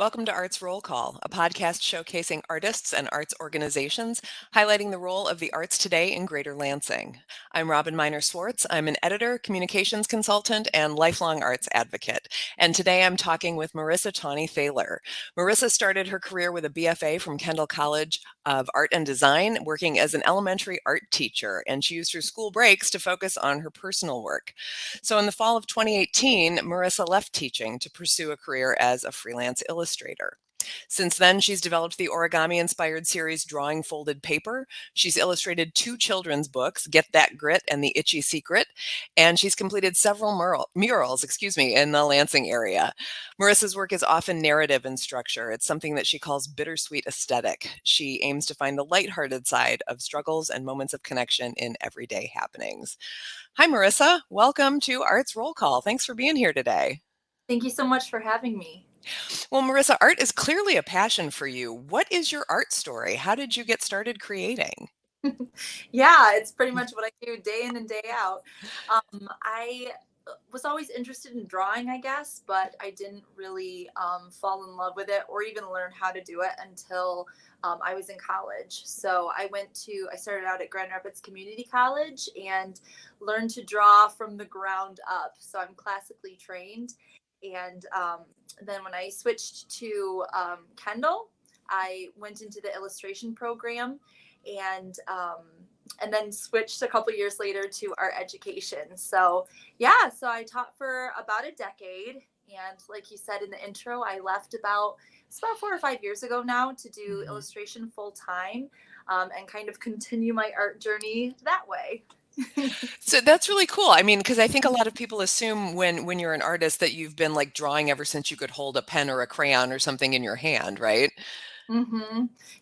Welcome to Arts Roll Call, a podcast showcasing artists and arts organizations, highlighting the role of the arts today in Greater Lansing. I'm Robin Miner-Swartz. I'm an editor, communications consultant, and lifelong arts advocate. And today I'm talking with Marissa Tawney Thayer. Marissa started her career with a BFA from Kendall College of Art and Design, working as an elementary art teacher, and she used her school breaks to focus on her personal work. So in the fall of 2018, Marissa left teaching to pursue a career as a freelance illustrator. Since then, she's developed the origami-inspired series Drawing Folded Paper. She's illustrated 2 children's books, Get That Grit and The Itchy Secret, and she's completed several murals in the Lansing area. Marissa's work is often narrative in structure. It's something that she calls bittersweet aesthetic. She aims to find the lighthearted side of struggles and moments of connection in everyday happenings. Hi, Marissa. Welcome to Arts Roll Call. Thanks for being here today. Thank you so much for having me. Well, Marissa, art is clearly a passion for you. What is your art story? How did you get started creating? Yeah, it's pretty much what I do day in and day out. I was always interested in drawing, I guess, but I didn't really fall in love with it or even learn how to do it until I was in college. So I started out at Grand Rapids Community College and learned to draw from the ground up. So I'm classically trained. And then when I switched to Kendall, I went into the illustration program and then switched a couple years later to art education. So yeah, so I taught for about a decade, and like you said in the intro, I left it's about 4 or 5 years ago now to do illustration full time, and kind of continue my art journey that way. So that's really cool. I mean, because I think a lot of people assume when you're an artist that you've been like drawing ever since you could hold a pen or a crayon or something in your hand, right?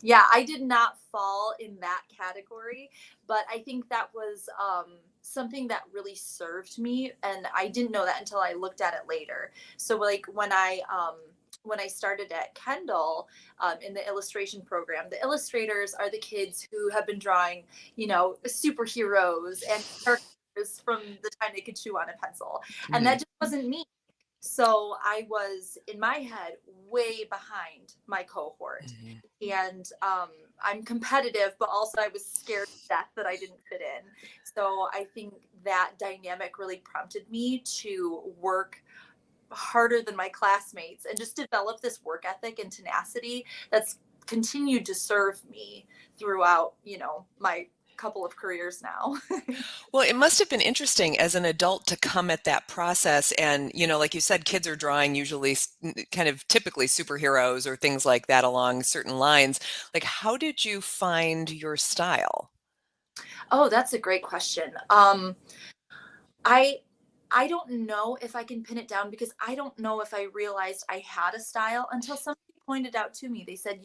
Yeah, I did not fall in that category, but I think that was something that really served me, and I didn't know that until I looked at it later. So, like when I started at Kendall in the illustration program, the illustrators are the kids who have been drawing, superheroes and characters from the time they could chew on a pencil, and that just wasn't me. So I was in my head way behind my cohort. And I'm competitive, but also I was scared to death that I didn't fit in. So I think that dynamic really prompted me to work harder than my classmates and just develop this work ethic and tenacity that's continued to serve me throughout, my couple of careers now. Well, it must have been interesting as an adult to come at that process. And, like you said, kids are drawing usually kind of typically superheroes or things like that along certain lines. Like, how did you find your style? Oh, that's a great question. I I don't know if I can pin it down because I don't know if I realized I had a style until somebody pointed out to me. They said,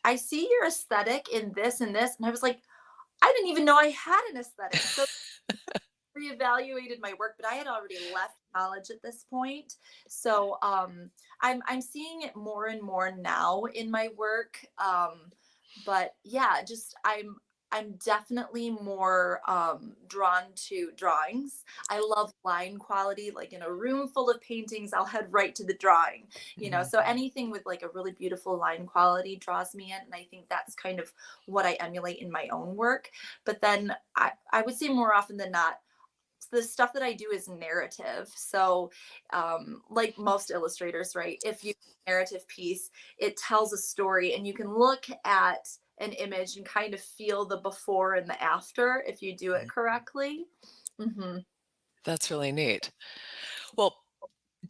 I see your aesthetic in this and this. And I was like, I didn't even know I had an aesthetic. So reevaluated my work, but I had already left college at this point. So I'm seeing it more and more now in my work. But yeah, just I'm definitely more drawn to drawings. I love line quality. Like in a room full of paintings, I'll head right to the drawing. So anything with like a really beautiful line quality draws me in, and I think that's kind of what I emulate in my own work. But then I would say more often than not, the stuff that I do is narrative. So, like most illustrators, right? If you narrative piece, it tells a story, and you can look at an image and kind of feel the before and the after if you do it correctly. Mm-hmm. That's really neat. Well,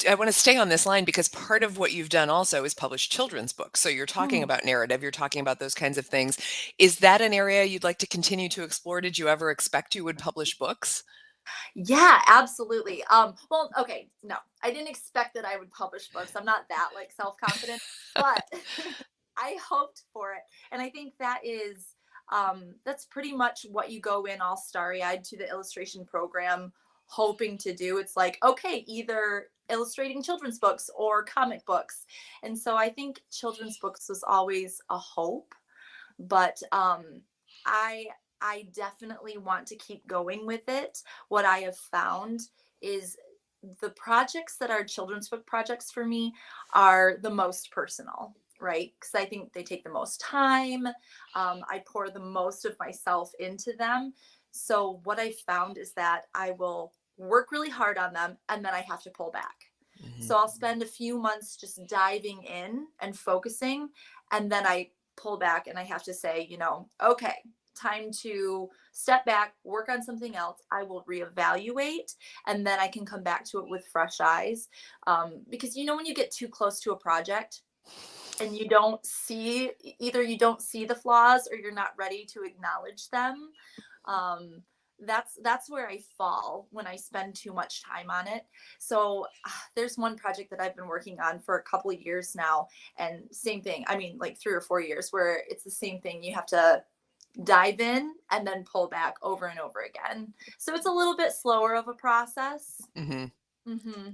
I want to stay on this line because part of what you've done also is publish children's books. So you're talking about narrative, you're talking about those kinds of things. Is that an area you'd like to continue to explore? Did you ever expect you would publish books? Yeah, absolutely. Well, okay, no, I didn't expect that I would publish books. I'm not that like self-confident, but I hoped for it. And I think that's pretty much what you go in all starry-eyed to the illustration program hoping to do. It's like, okay, either illustrating children's books or comic books. And so I think children's books was always a hope, but I I definitely want to keep going with it. What I have found is the projects that are children's book projects for me are the most personal, right? Because I think they take the most time. I pour the most of myself into them. So what I found is that I will work really hard on them and then I have to pull back. Mhm. So I'll spend a few months just diving in and focusing, and then I pull back and I have to say, okay, time to step back, work on something else. I will reevaluate, and then I can come back to it with fresh eyes. Because when you get too close to a project and you don't see, either you don't see the flaws or you're not ready to acknowledge them, um, that's where I fall when I spend too much time on it. So there's one project that I've been working on for a couple of years now, and same thing. I mean, like 3 or 4 years, where it's the same thing. You have to dive in and then pull back over and over again. So it's a little bit slower of a process. Mhm. Hmm.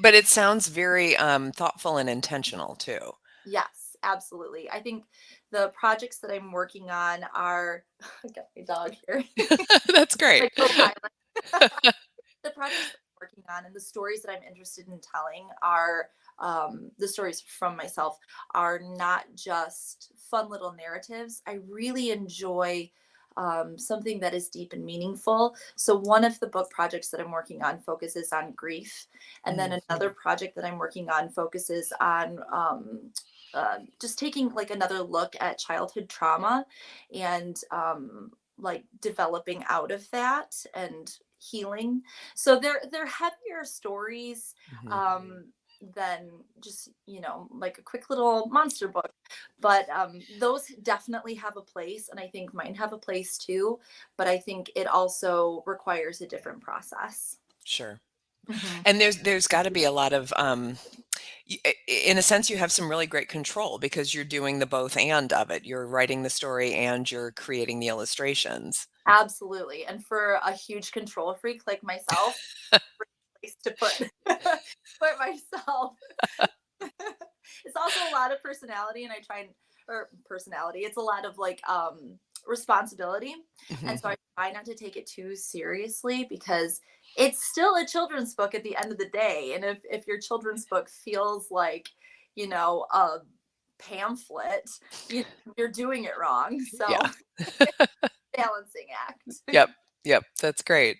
But it sounds very, thoughtful and intentional too. Yes, absolutely. I think the projects that I'm working on are, I got my dog here, That's great. my co-pilot. The projects that I'm working on and the stories that I'm interested in telling are, the stories from myself are not just fun little narratives. I really enjoy something that is deep and meaningful. So, one of the book projects that I'm working on focuses on grief. And then Mm, another project that I'm working on focuses on just taking like another look at childhood trauma and like developing out of that and healing. So they're heavier stories mhm. um than just like a quick little monster book, but those definitely have a place, and I think mine have a place too, but I think it also requires a different process. Sure. Hmm. And there's gotta be a lot of, in a sense, you have some really great control because you're doing the both and of it. You're writing the story and you're creating the illustrations. Absolutely, and for a huge control freak like myself, place to put put myself. It's also a lot of personality, and I try and or personality. It's a lot of like responsibility. And Mhm. so I try not to take it too seriously, because it's still a children's book at the end of the day. And if your children's book feels like, a pamphlet, you're doing it wrong. Yeah. So balancing act. Yep. Yep. That's great.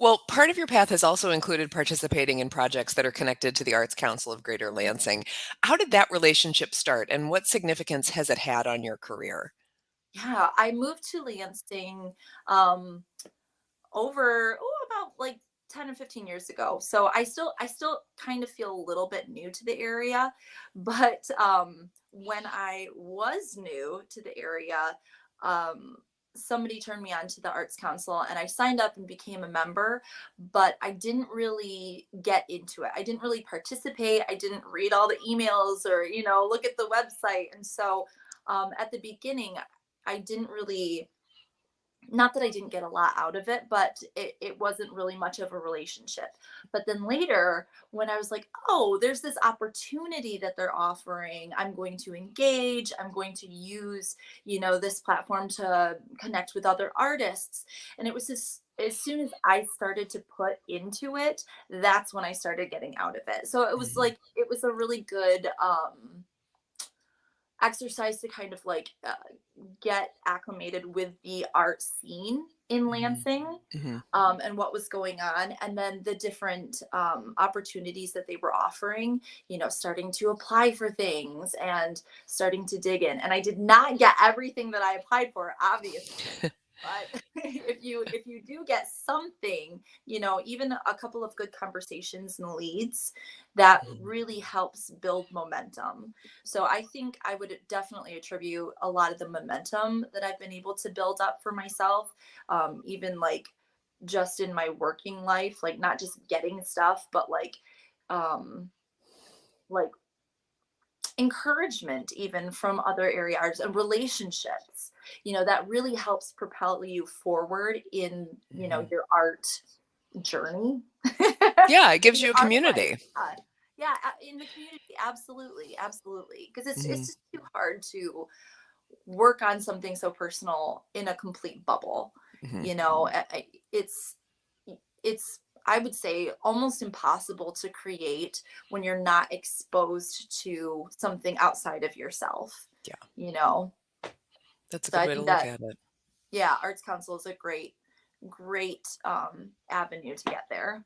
Well, part of your path has also included participating in projects that are connected to the Arts Council of Greater Lansing. How did that relationship start and what significance has it had on your career? Yeah, I moved to Lansing um over about like 10 or 15 years ago. So I still kind of feel a little bit new to the area, but when I was new to the area, um somebody turned me on to the Arts Council and I signed up and became a member, but I didn't really get into it. I didn't really participate. I didn't read all the emails or, look at the website. And so at the beginning, I didn't really, not that I didn't get a lot out of it, but it wasn't really much of a relationship. But then later, when I was like, oh, there's this opportunity that they're offering, I'm going to engage, I'm going to use, this platform to connect with other artists. And it was this, as soon as I started to put into it, that's when I started getting out of it. So it was Mhm. like, it was a really good exercise to kind of like get acclimated with the art scene in Mhm. Lansing, Mhm. and what was going on, and then the different opportunities that they were offering, starting to apply for things and starting to dig in. And I did not get everything that I applied for, obviously. But if you do get something, even a couple of good conversations and leads, that Mhm. really helps build momentum. So I think I would definitely attribute a lot of the momentum that I've been able to build up for myself, even like just in my working life, like not just getting stuff, but um, like encouragement even from other area artists and relationships, that really helps propel you forward in, Mhm. your art journey. Yeah, it In gives your you a art life. community. Yeah, in the community, absolutely, absolutely, because it's Mhm. just too hard to work on something so personal in a complete bubble. Mhm. You know, it's I would say almost impossible to create when you're not exposed to something outside of yourself, Yeah, you know? that's a So good I way to think look that, at it. yeah, Arts Council is a great avenue to get there.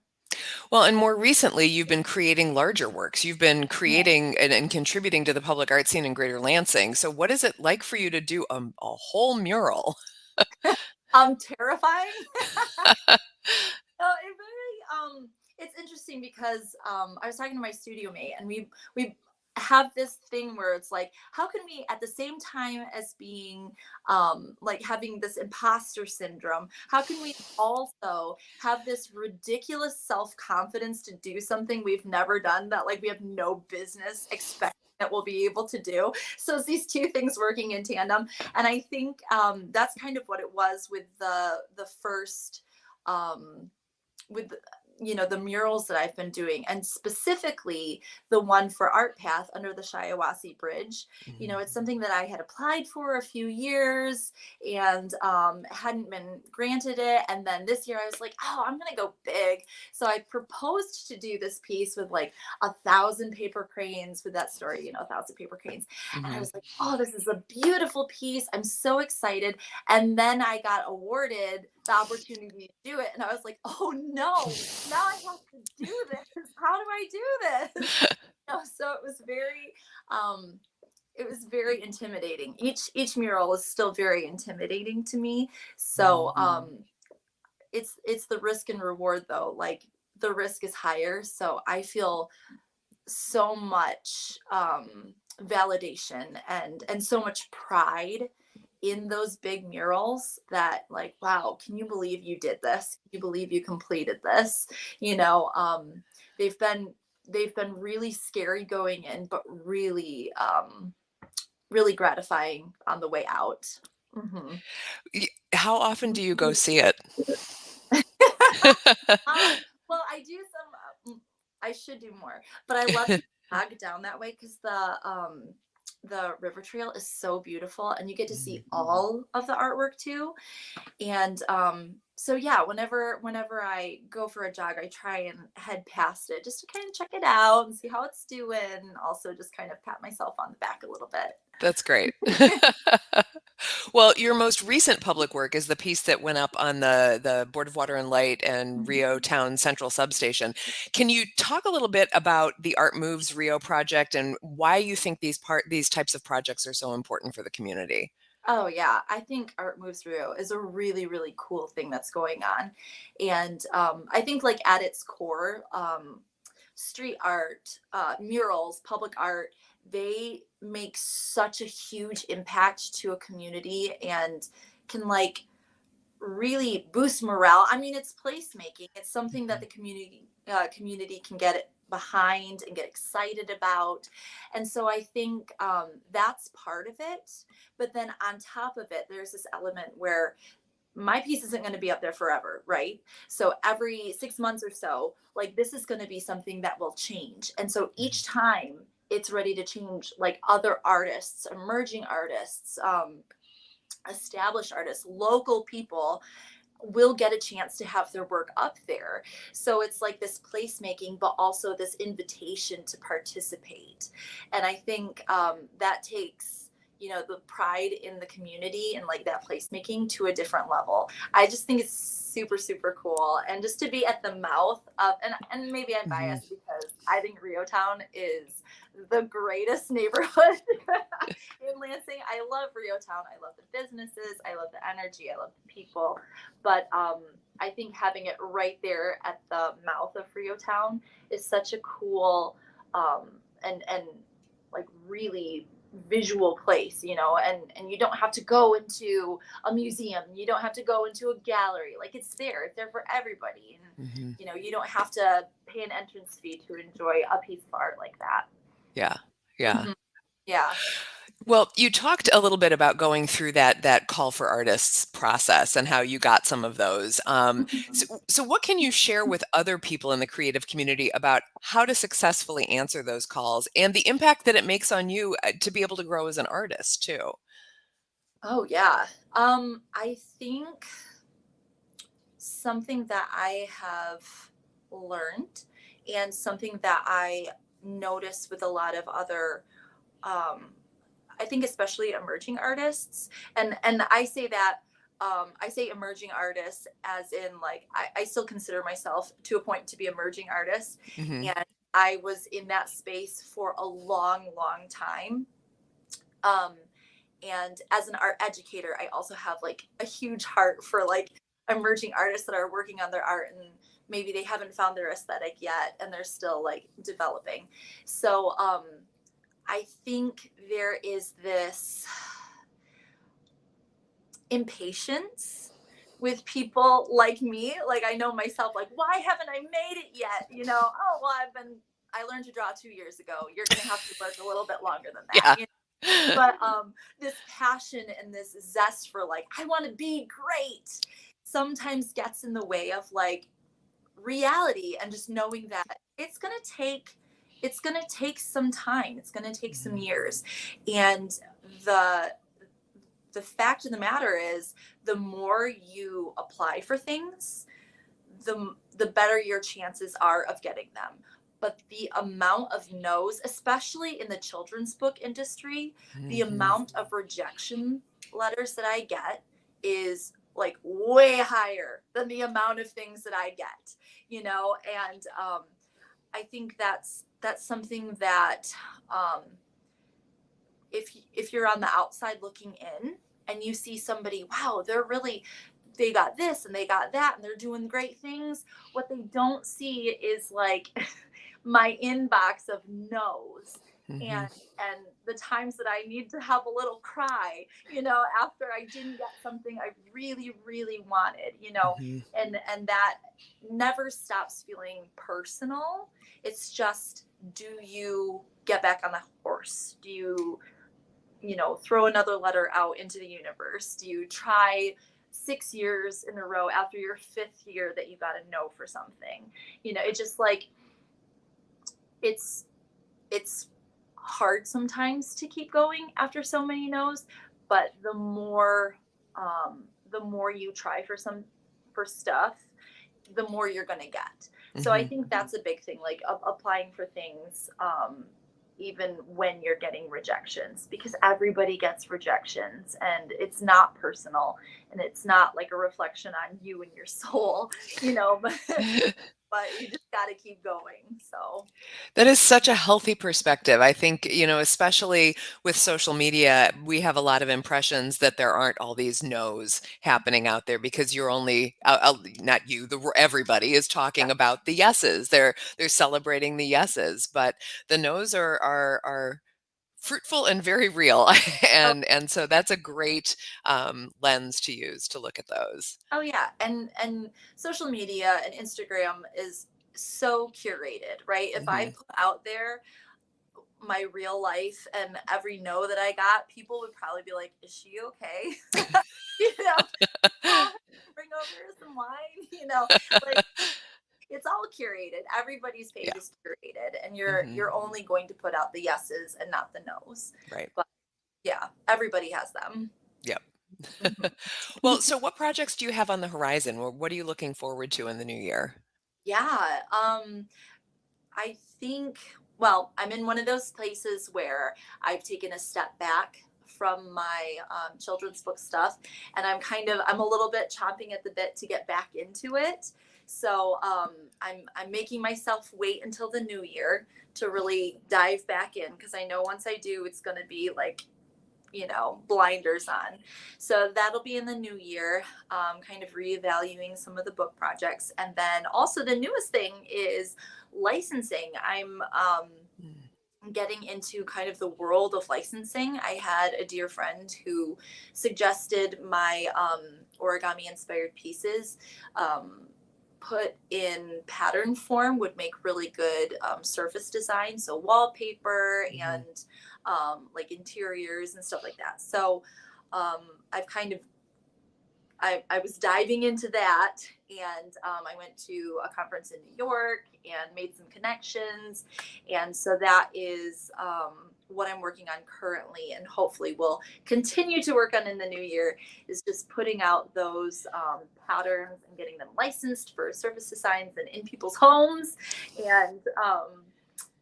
Well, and more recently, you've been creating larger works. You've been Yeah. creating and contributing to the public art scene in Greater Lansing. So, what is it like for you to do a whole mural? Terrifying. No, it's interesting because I was talking to my studio mate, and we have this thing where it's like, how can we, at the same time as being like having this imposter syndrome, how can we also have this ridiculous self-confidence to do something we've never done, that like we have no business expecting that we'll be able to do? So it's these two things working in tandem, and I think that's kind of what it was with the first um with the murals that I've been doing, and specifically the one for Art Path under the Shiawassee Bridge. Mhm. It's something that I had applied for a few years and hadn't been granted it. And then this year I was like, oh, I'm gonna go big. So I proposed to do this piece with like 1,000 paper cranes, with that story, 1,000 paper cranes. And I Mhm. was like, oh, this is a beautiful piece. I'm so excited. And then I got awarded the opportunity to do it. And I was like, oh no, now I have to do this. How do I do this? So um, it was very intimidating. Each mural is still very intimidating to me. So Mhm. it's the risk and reward though. Like the risk is higher. So I feel so much validation and so much pride in those big murals, that like, wow, can you believe you did this? Can you believe you completed this? you know um they've been they've been really scary going in, but really gratifying on the way out. Hmm. How often do you go see it? Well, I should do more, but I love to jog down that way because the river trail is so beautiful, and you get to see all of the artwork too. And so yeah, whenever I go for a jog, I try and head past it just to kind of check it out and see how it's doing, and also just kind of pat myself on the back a little That's great. bit. Well, your most recent public work is the piece that went up on the Board of Water and Light and Rio Town Central Substation. Can you talk a little bit about the Art Moves Rio project and why you think these types of projects are so important for the community? Oh yeah, I think Art Moves Rio is a really, really cool thing that's going on. And I think like at its core, street art, murals, public art, they make such a huge impact to a community and can like really boost morale. I mean, it's placemaking. It's something that Mhm. the community can get behind and get excited about. And so I think that's part of it. But then on top of it, there's this element where my piece isn't going to be up there forever, right? So every 6 months or so, like this is going to be something that will change. And so each time it's ready to change, like other artists, emerging artists, established artists, local people will get a chance to have their work up there. So it's like this placemaking, but also this invitation to participate. And I think that takes, the pride in the community and like that placemaking to a different level. I just think it's super, super cool. And just to be at the mouth of, and maybe I'm Mhm. biased because I think Rio Town is the greatest neighborhood in Lansing. I love Rio Town. I love the businesses. I love the energy. I love the people. But I think having it right there at the mouth of Rio Town is such a cool and like really visual place, and you don't have to go into a museum, you don't have to go into a gallery. Like it's there for everybody, and Mhm. you don't have to pay an entrance fee to enjoy a piece of art like that. Yeah. Yeah. Mhm. Yeah. Well, you talked a little bit about going through that call for artists process and how you got some of those. So what can you share with other people in the creative community about how to successfully answer those calls and the impact that it makes on you to be able to grow as an artist too? Oh yeah. I think something that I have learned, and something that I notice with a lot of other, um, I think especially emerging artists, and I say that, I say emerging artists as in like I still consider myself to a point to be emerging artist, Hmm. and I was in that space for a long, long time. Um, and as an art educator, I also have like a huge heart for like emerging artists that are working on their art, and maybe they haven't found their aesthetic yet and they're still like developing. So I think there is this impatience with people like me. Like I know myself, like, why haven't I made it yet? Oh, well, I learned to draw 2 years ago. You're going to have to work a little bit longer than Yeah. that. But this passion and this zest for like, I want to be great sometimes gets in the way of like reality, and just knowing that it's going to take some time. It's going to take some Mhm. years. And the the fact of the matter is, the more you apply for things, the better your chances are of getting them. But the amount of no's, especially in the children's book industry, the Mhm. amount of rejection letters that I get is like way higher than the amount of things that I get, and I think that's something that, um, if you're on the outside looking in and you see somebody, wow, they got this and they got that and they're doing great things, what they don't see is like my inbox of no's, Mhm. and the times that I need to have a little cry, after I didn't get something I really, really wanted, Mhm. and that never stops feeling personal. It's just, do you get back on the horse? Do you, throw another letter out into the universe? Do you try 6 years in a row after your fifth year that you got a no for something? It's just like, it's it's hard sometimes to keep going after so many no's, but the more you try for stuff, the more you're going to get. So I Mhm. think that's a big thing, like applying for things, even when you're getting rejections, because everybody gets rejections and it's not personal, and it's not like a reflection on you and your soul, but you just got to keep going. So, That is such a healthy perspective. I think, especially with social media, we have a lot of impressions that there aren't all these no's happening out there because you're only, not you, everybody is yeah. talking about the yeses. They're celebrating the yeses, but the no's are fruitful and very real. Oh, And so that's a great lens to use to look at those. oh yeah. And social media and Instagram is so curated, right? If I Hmm. put out there my real life and every no that I got, people would probably be like, "Is she okay?" you know, Call her, bring over some wine. Like, it's all curated. Everybody's page Yeah. is curated, and Hmm. you're only going to put out the yeses and not the nos. Right. But yeah, everybody has them. Yep. Mhm. Well, so what projects do you have on the horizon? What are you looking forward to in the new year? Yeah. I think, well, I'm in one of those places where I've taken a step back from my children's book stuff, and I'm a little bit chomping at the bit to get back into it. So I'm making myself wait until the new year to really dive back in, because I know once I do, it's going to be like, blinders on. So that'll be in the new year, kind of reevaluating some of the book projects. And then also the newest thing is licensing. I'm Mm. getting into kind of the world of licensing. I had a dear friend who suggested my origami inspired pieces. Put in pattern form would make really good surface design, so wallpaper Mhm. and like interiors and stuff like that. So um, I've kind of I was diving into that, and I went to a conference in New York and made some connections, and so that is what I'm working on currently, and hopefully will continue to work on in the new year, is just putting out those patterns and getting them licensed for service designs and in people's homes, and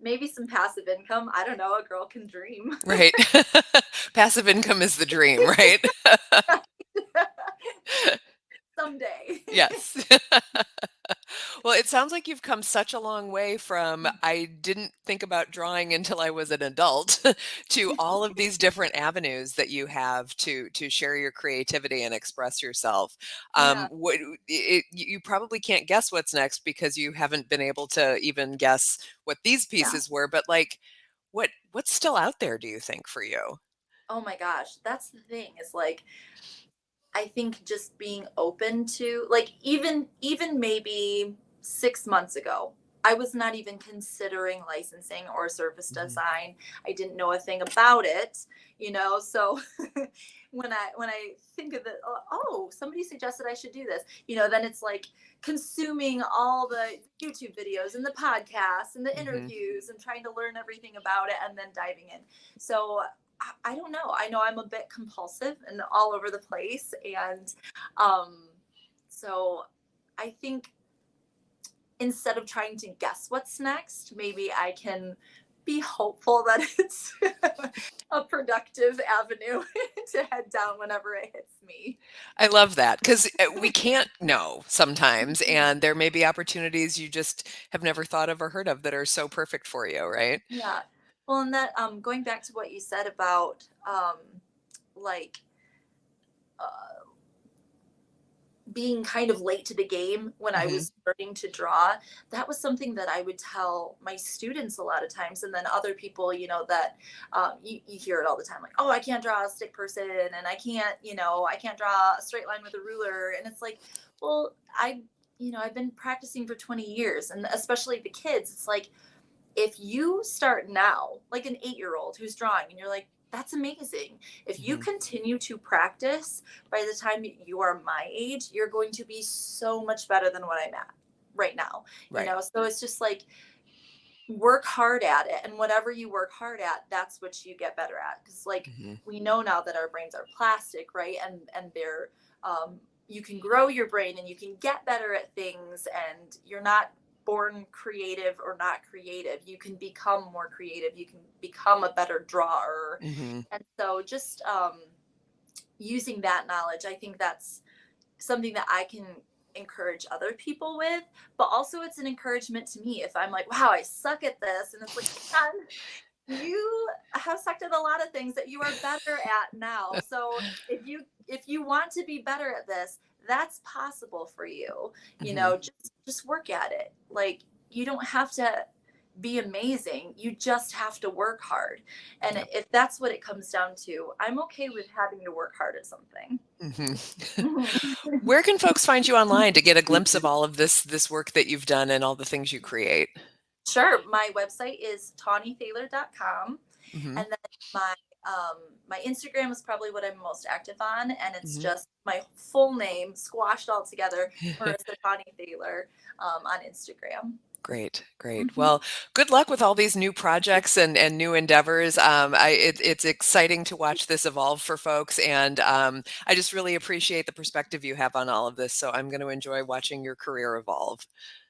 maybe some passive income. I don't know. A girl can dream. Right. Passive income is the dream, right? Someday. Yes. Well, it sounds like you've come such a long way from I didn't think about drawing until I was an adult to all of these different avenues that you have to share your creativity and express yourself. Yeah. You probably can't guess what's next because you haven't been able to even guess what these Yeah. pieces were, but like what's still out there, do you think, for you? Oh my gosh, that's the thing. Is like, I think just being open to, like, even maybe 6 months ago, I was not even considering licensing or service Mhm. design. I didn't know a thing about it. So when I think of it, oh, somebody suggested I should do this. Then it's like consuming all the YouTube videos and the podcasts and the Mhm. interviews and trying to learn everything about it and then diving in. So I don't know. I know I'm a bit compulsive and all over the place. And um, so I think instead of trying to guess what's next, maybe I can be hopeful that it's a productive avenue to head down whenever it hits me. I love that because we can't know sometimes, and there may be opportunities you just have never thought of or heard of that are so perfect for you, right? Yeah. Well, and that going back to what you said about like uh, being kind of late to the game when I Mhm. was learning to draw, that was something that I would tell my students a lot of times. And then other people, that you hear it all the time, like, oh, I can't draw a stick person, and I can't draw a straight line with a ruler. And it's like, well, I've been practicing for 20 years. And especially the kids, it's like, if you start now, like an 8-year-old who's drawing, and you're like, that's amazing. If you Mhm. continue to practice, by the time you are my age, you're going to be so much better than what I'm at right now. Right. So it's just like, work hard at it. And whatever you work hard at, that's what you get better at. Because, like, Mhm. we know now that our brains are plastic, right? And they're, you can grow your brain and you can get better at things, and you're not born creative or not creative. You can become more creative. You can become a better drawer. Mhm. And so just using that knowledge, I think that's something that I can encourage other people with, but also it's an encouragement to me if I'm like, wow, I suck at this. And it's like, man, you have sucked at a lot of things that you are better at now. So if you want to be better at this, that's possible for you. Mhm. Just work at it. Like, you don't have to be amazing. You just have to work hard. And Yep. if that's what it comes down to, I'm okay with having to work hard at something. Mhm. Where can folks find you online to get a glimpse of all of this work that you've done and all the things you create? Sure. My website is tawneythayer.com. Mhm. And then my my Instagram is probably what I'm most active on, and it's Mhm. just my full name squashed all together, Marissa Tawney Thayer, on Instagram. Great, great. Mhm. Well, good luck with all these new projects and new endeavors. It's exciting to watch this evolve for folks, and I just really appreciate the perspective you have on all of this. So I'm going to enjoy watching your career evolve.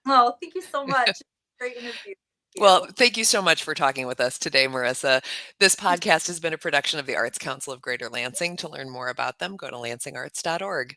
Oh, thank you so much. Great interview. Thank Well, you. thank you so much for talking with us today, Marissa. This podcast has been a production of the Arts Council of Greater Lansing. To learn more about them, go to lansingarts.org.